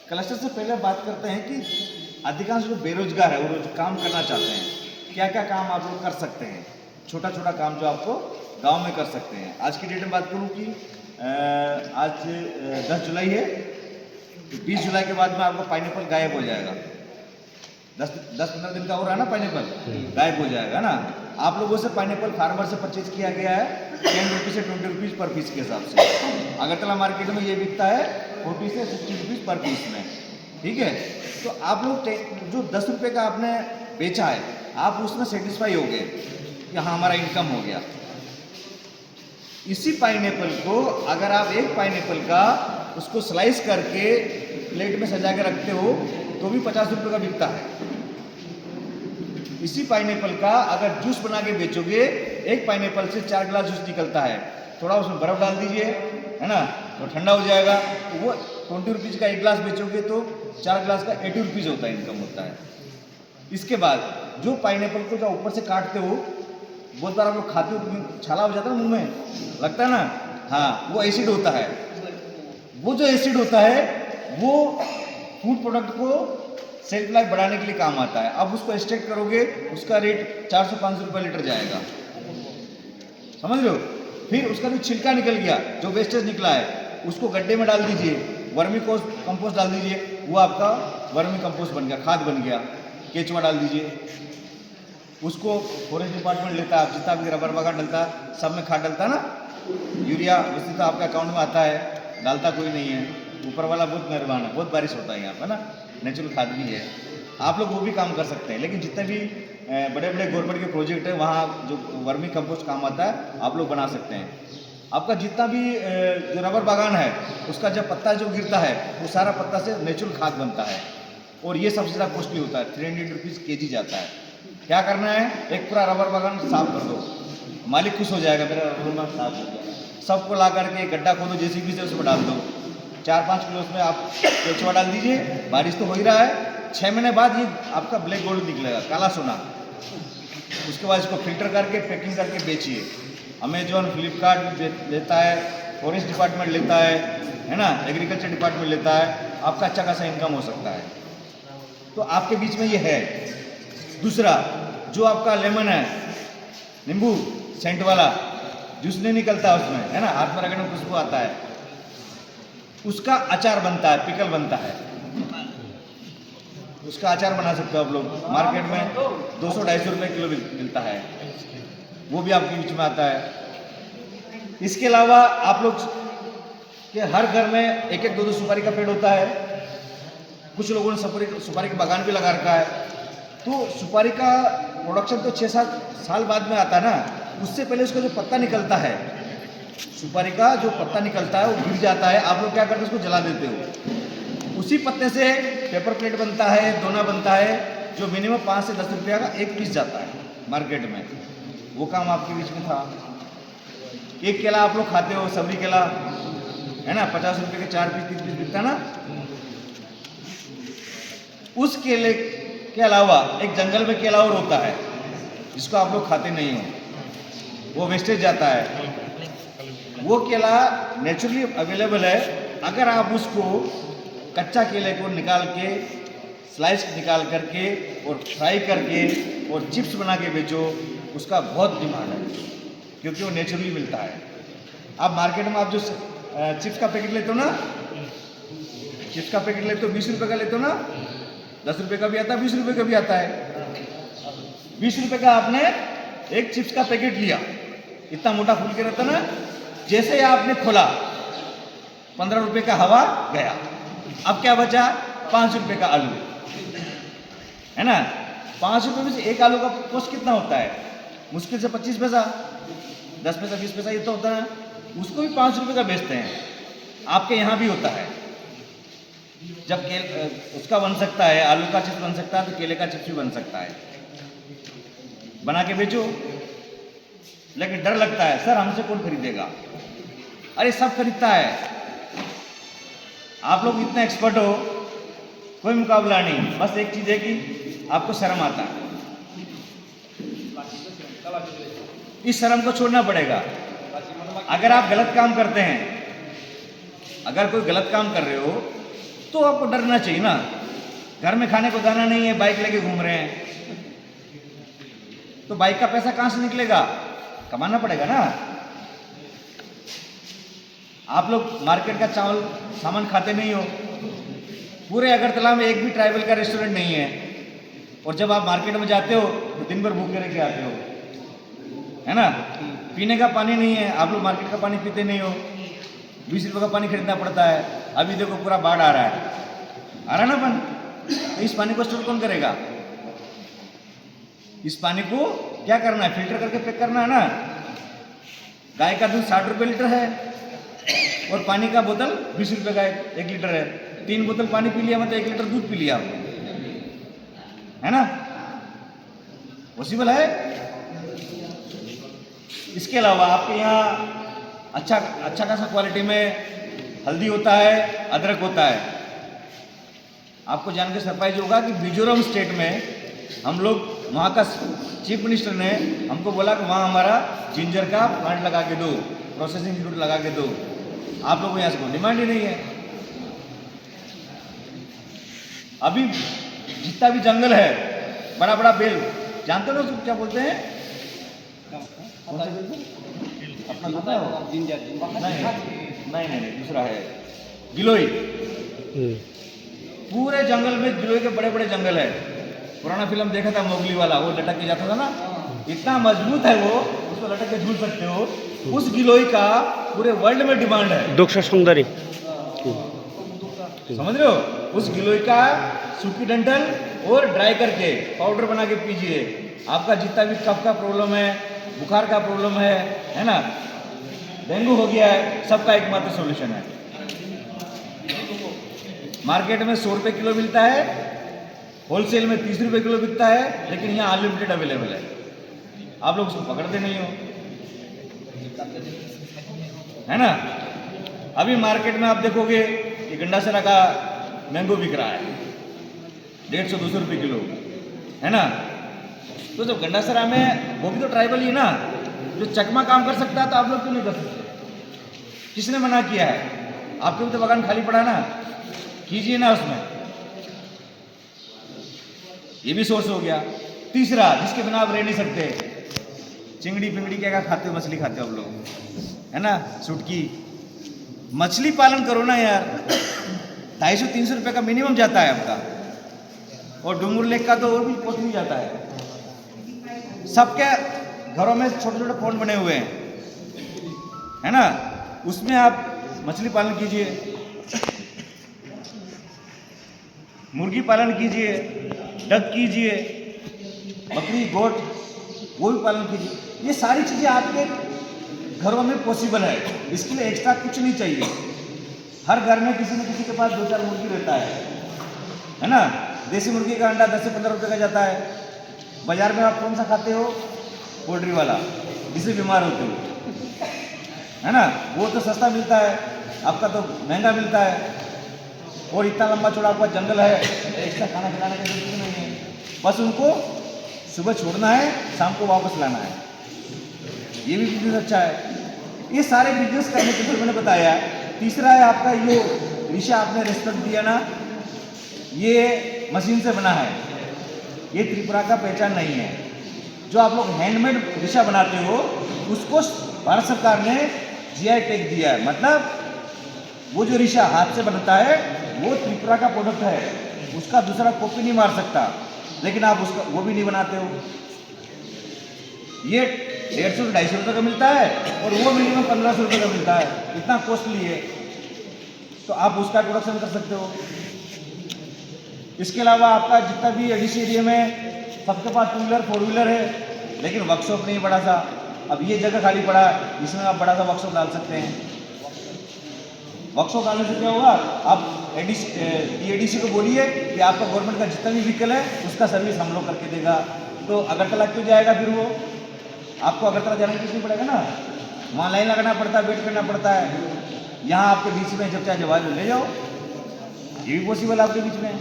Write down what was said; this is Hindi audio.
क्लस्टर से पहले बात करते हैं कि अधिकांश जो बेरोजगार है वो रोज काम करना चाहते हैं, क्या क्या काम आप लोग कर सकते हैं, छोटा छोटा काम जो आपको गांव में कर सकते हैं। आज की डेट में बात करूं कि आज 10 जुलाई है, तो 20 जुलाई के बाद में आपको पाइनएप्पल गायब हो जाएगा। 10-15 दिन का हो रहा है ना, पाइनएप्पल गायब हो जाएगा ना। आप लोगों से पाइनएप्पल फार्मर से परचेज किया गया है 10 रुपीज़ से 20 रुपीज़ पर पीस के हिसाब से। अगरतला मार्केट में ये बिकता है 40 से 60 रुपीज़ पर पीस में, ठीक है। तो आप लोग जो 10 रुपये का आपने बेचा है, आप उसमें सेटिस्फाई हो गए कि हाँ हमारा इनकम हो गया। इसी पाइनएप्पल को अगर आप एक पाइनएप्पल का उसको स्लाइस करके प्लेट में सजा के रखते हो तो भी 50 रुपये का बिकता है। इसी पाइनएप्पल का अगर जूस बना के बेचोगे, एक पाइनएप्पल से 4 गिलास जूस निकलता है, थोड़ा उसमें बर्फ डाल दीजिए, है ना, तो ठंडा हो जाएगा। तो वो 20 रुपीज़ का एक गिलास बेचोगे तो 4 गिलास का 80 रुपीज़ होता है, इनकम होता है। इसके बाद जो पाइनएप्पल को जो ऊपर से काटते हो, बहुत बार आप लोग खाते हो, छाला हो जाता है मुंह में, लगता है ना, हाँ, वो एसिड होता है। वो जो एसिड होता है वो फूड प्रोडक्ट को सेल्फ लाइफ बढ़ाने के लिए काम आता है। अब उसको एक्सट्रैक्ट करोगे, उसका रेट 400-500 रुपये लीटर जाएगा, समझ रहे हो। फिर उसका जो छिलका निकल गया, जो वेस्टेज निकला है, उसको गड्ढे में डाल दीजिए, वर्मी कंपोस्ट डाल दीजिए, वो आपका वर्मी कंपोस्ट बन गया, खाद बन गया। केचुआ डाल दीजिए, उसको फॉरेस्ट डिपार्टमेंट लेता है, जितना भी रबर बागान डलता है सब में खाद डलता है ना। यूरिया वैसे तो आपके अकाउंट में आता है, डालता कोई नहीं है, ऊपर वाला बहुत मेहरबान है, बहुत बारिश होता है यहाँ पर ना, नेचुरल खाद भी है। आप लोग वो भी काम कर सकते हैं। लेकिन जितने भी बड़े बड़े गवर्नमेंट के प्रोजेक्ट है वहाँ जो वर्मी कंपोस्ट काम आता है, आप लोग बना सकते हैं। आपका जितना भी जो रबर बागान है, उसका जब पत्ता जो गिरता है वो सारा पत्ता से नेचुरल खाद बनता है, और ये सबसे ज़्यादा कॉस्टली होता है, 300 रुपीज़ kg जाता है। क्या करना है, एक पूरा रबर बागान साफ कर दो, मालिक खुश हो जाएगा, मेरा रबर बागान साफ हो गया। सबको ला करके गड्ढा खोदो, जेसीबी से उसमें डाल दो, 4-5 किलो उसमें आप केचुआ डाल दीजिए। बारिश तो हो ही रहा है, 6 महीने बाद ये आपका ब्लैक गोल्ड निकलेगा, काला सोना। उसके बाद इसको फिल्टर करके पैकिंग करके बेचिए। अमेजोन, फ्लिपकार्ट लेता है, फॉरेस्ट डिपार्टमेंट लेता है ना, एग्रीकल्चर डिपार्टमेंट लेता है, आपका अच्छा खासा इनकम हो सकता है। तो आपके बीच में ये है। दूसरा, जो आपका लेमन है, नींबू सेंट वाला, जूस नहीं निकलता उसमें, है ना, हाथ में रगड़ने में खुशबू आता है, उसका अचार बनता है, पिकल बनता है, उसका अचार बना सकते हो आप लोग। मार्केट में 200-250 रुपये किलो मिलता है, वो भी आपके बीच में आता है। इसके अलावा आप लोग के हर घर में 1-2 सुपारी का पेड़ होता है। कुछ लोगों ने सुपारी का बागान भी लगा रखा है। तो सुपारी का प्रोडक्शन तो 6-7 साल बाद में आता है ना, उससे पहले उसका जो पत्ता निकलता है, सुपारी का जो पत्ता निकलता है वो गिर जाता है। आप लोग क्या करते हो, उसको जला देते हो। उसी पत्ते से पेपर प्लेट बनता है, दोना बनता है, जो मिनिमम 5 से 10 रुपया का एक पीस जाता है मार्केट में। वो काम आपके बीच में था। एक केला आप लोग खाते हो, सबरी केला, है ना, 50 रुपये के 4 पीस 3 पीस बिकता ना। उस केले के अलावा एक जंगल में केला और होता है जिसको आप लोग खाते नहीं हो, वो वेस्टेज जाता है। वो केला नेचुरली अवेलेबल है। अगर आप उसको कच्चा केले को निकाल के स्लाइस निकाल करके और फ्राई करके और चिप्स बना के बेचो, उसका बहुत डिमांड है, क्योंकि वो नेचुरली मिलता है। आप मार्केट में आप जो चिप्स का पैकेट लेते हो ना, चिप्स का पैकेट लेते हो 20 रुपये का लेते हो ना, 10 रुपये का भी आता है, 20 रुपये का भी आता है। 20 रुपये का आपने एक चिप्स का पैकेट लिया, इतना मोटा फूल के रहता ना, जैसे ही आपने खोला 15 रुपये का हवा गया। अब क्या बचा, 5 रुपये का आलू, है ना। 5 रुपये में से एक आलू का कॉस्ट कितना होता है, मुश्किल से 25 पैसा, 10 पैसा 20 पैसा ये तो होता है। उसको भी 5 रुपये का बेचते हैं। आपके यहाँ भी होता है। जब उसका बन सकता है, आलू का चिप्स बन सकता है, तो केले का चिप्स भी बन सकता है। बना के बेचो। लेकिन डर लगता है, सर हमसे कौन खरीदेगा। अरे सब खरीदता है, आप लोग इतने एक्सपर्ट हो, कोई मुकाबला नहीं। बस एक चीज़ है कि आपको शर्म आता है, इस शर्म को छोड़ना पड़ेगा। अगर आप गलत काम करते हैं, अगर कोई गलत काम कर रहे हो तो आपको डरना चाहिए ना। घर में खाने को दाना नहीं है, बाइक लेके घूम रहे हैं, तो बाइक का पैसा कहां से निकलेगा? कमाना पड़ेगा ना। आप लोग मार्केट का चावल सामान खाते नहीं हो। पूरे अगरतला में एक भी ट्राइबल का रेस्टोरेंट नहीं है, और जब आप मार्केट में जाते हो तो दिन भर भूखे रह के आते हो, है ना। पीने का पानी नहीं है, आप लोग मार्केट का पानी पीते नहीं हो, 20 रुपये का पानी खरीदना पड़ता है। अभी देखो पूरा बाढ़ आ रहा है ना अपन, तो इस पानी को स्टोर कौन करेगा? इस पानी को क्या करना है? फिल्टर करके पैक करना है ना। गाय का दूध 60 रुपये लीटर है, और पानी का बोतल 20 रुपये का 1 लीटर है। 3 बोतल पानी पी लिया मतलब 1 लीटर दूध पी लिया आपने, है ना। पॉसिबल है? इसके अलावा आपके यहाँ अच्छा खासा क्वालिटी में हल्दी होता है, अदरक होता है। आपको जानकर सरप्राइज होगा कि मिजोरम स्टेट में हम लोग, वहाँ का चीफ मिनिस्टर ने हमको बोला कि वहाँ हमारा जिंजर का प्लांट लगा के दो, प्रोसेसिंग यूनिट लगा के दो। आप लोगों को यहाँ से कोई डिमांड ही नहीं है। अभी जितना भी जंगल है, बड़ा बड़ा बेल, जानते हो ना क्या बोलते हैं? कौन सा बेल? अपना पता है? जिंजर? नहीं, दूसरा है गिलोई। पूरे जंगल में गिलोई के बड़े बड़े जंगल है। पुराना फिल्म देखा था मोगली वाला, वो लटक के जाता था ना, इतना मजबूत है वो, उसको लटक के झूल सकते हो। उस गिलोई का पूरे वर्ल्ड में डिमांड है। दुक्सा सौंदर्य, समझ रहे हो? उस गिलोई का सूखी डंठल और ड्राई करके पाउडर बना के पीजिए। आपका जितना भी कफ का प्रॉब्लम है, बुखार का प्रॉब्लम है ना, डेंगू हो गया है, सबका एकमात्र सॉल्यूशन है। मार्केट में 100 रुपये किलो मिलता है, होलसेल में 30 रुपये किलो बिकता है, लेकिन यहाँ अनलिमिटेड अवेलेबल है। आप लोग उसको पकड़ते नहीं हो, है ना। अभी मार्केट में आप देखोगे कि गंडासरा का मैंगो बिक रहा है 150-200 रुपये किलो, है ना। तो जब गंडासरा में, वो भी तो ट्राइबल ही है ना, जो चकमा काम कर सकता है, तो आप लोग क्यों नहीं कर सकते? किसने मना किया है? आपके भी तो बगान खाली पड़ा ना, कीजिए ना उसमें। ये भी सोर्स हो गया। तीसरा, जिसके बिना आप रह नहीं सकते, चिंगड़ी पिंगड़ी क्या खाते हो? मछली खाते हो आप लोग, है ना, सुटकी। मछली पालन करो ना यार, 250-300 रुपये का मिनिमम जाता है आपका, और डूंगुर लेक का तो और भी कुछ नहीं जाता है। सबके घरों में छोटे छोटे पॉन्ड बने हुए हैं, है ना, उसमें आप मछली पालन कीजिए, मुर्गी पालन कीजिए, डक कीजिए, बकरी गोट वो भी पालन कीजिए। ये सारी चीज़ें आपके घरों में पॉसिबल है, इसके लिए एक्स्ट्रा कुछ नहीं चाहिए। हर घर में किसी न किसी के पास 2-4 मुर्गी रहता है ना। देसी मुर्गी का अंडा 10 से 15 रुपये का जाता है। बाजार में आप कौन सा खाते हो? पोल्ट्री वाला, जिससे बीमार होते हो, है ना। वो तो सस्ता मिलता है, आपका तो महंगा मिलता है, और इतना लंबा चौड़ा आपका जंगल है, एक्स्ट्रा खाना खिलाने की जरूरत नहीं है। बस उनको सुबह छोड़ना है, शाम को वापस लाना है। ये भी बिजनेस अच्छा है। ये सारे बिजनेस करने के लिए मैंने बताया। तीसरा है आपका ये रिशा, आपने रेस्पेक्ट दिया ना, ये मशीन से बना है, ये त्रिपुरा का पहचान नहीं है। जो आप लोग हैंडमेड रिशा बनाते हो, उसको भारत सरकार ने जीआई टैग दिया है। मतलब वो जो रिशा हाथ से बनता है, वो त्रिपुरा का प्रोडक्ट है, उसका दूसरा कॉपी नहीं मार सकता। लेकिन आप उसका वो भी नहीं बनाते हो। ये 150-250 रुपये का मिलता है, और वो मिनिमम 1500 रुपये का मिलता है, इतना कॉस्टली है। तो आप उसका प्रोडक्शन कर सकते हो। इसके अलावा आपका जितना भी एडीसी एरिया में सबके पास 2 व्हीलर 4 व्हीलर है, लेकिन वर्कशॉप नहीं बड़ा सा। अब ये जगह खाली पड़ा है, इसमें आप बड़ा सा वर्कशॉप डाल सकते हैं। वर्कशॉप डालने से क्या होगा, आप एडीसी को बोलिए कि आपका गवर्नमेंट का जितना भी व्हीकल है उसका सर्विस हम लोग करके देगा। तो अगरतला क्यों जाएगा फिर वो? आपको अगरतला जाने की नहीं पड़ेगा ना, वहाँ लाइन लगाना पड़ता है, वेट करना पड़ता है। यहाँ आपके बीच में जब चाहे जवाब ले जाओ, ये भी पॉसिबल आपके बीच में।